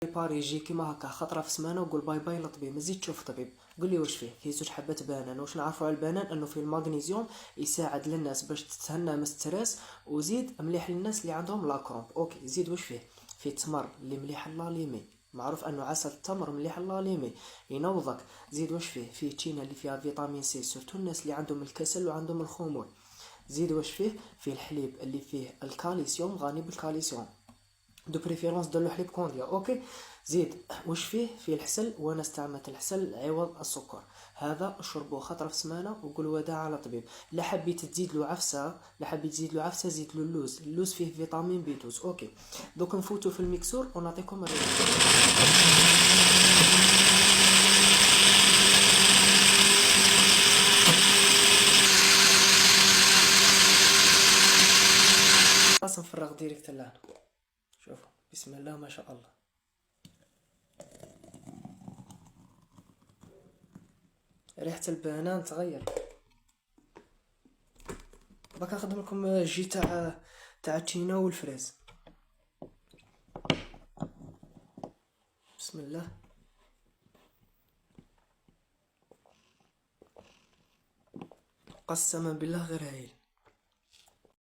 باري يجي كيما هكا خطره في السمانه وقول باي باي للطبيب، ما تزيد تشوف طبيب. قول لي واش فيه زوج حبات بنان. واش نعرفوا على البنان انه فيه المغنيسيوم، يساعد للناس باش تتهنى من الستريس، وزيد مليح للناس اللي عندهم لاكرومب. اوكي زيد واش فيه تمر اللي مليح لاليمي، معروف انه عسل التمر مليح لاليمي ينوضك. زيد واش فيه تشينا اللي فيها فيتامين سي، سورتو الناس اللي عندهم الكسل وعندهم الخمول. زيد واش فيه الحليب اللي فيه الكالسيوم، غني بالكالسيوم، دو بريفيرونس ديرلو حليب كونديا. اوكي زيد واش فيه الحسل، وانا استعملت الحسل عوض السكر. هذا اشربوه خطره في السمانه وقولوا وداع على طبيب. لا حبيت تزيد له عفسه، زيد له اللوز فيه فيتامين بي 12. اوكي دوك نفوتوا في الميكسور ونعطيكم خلاص نفرغ ديريكت اللحن. شوفوا بسم الله ما شاء الله. ريحة البنان تغير. باك نخدم لكم الجي تاع التينا والفريز. بسم الله. قسما بالله غير هايل.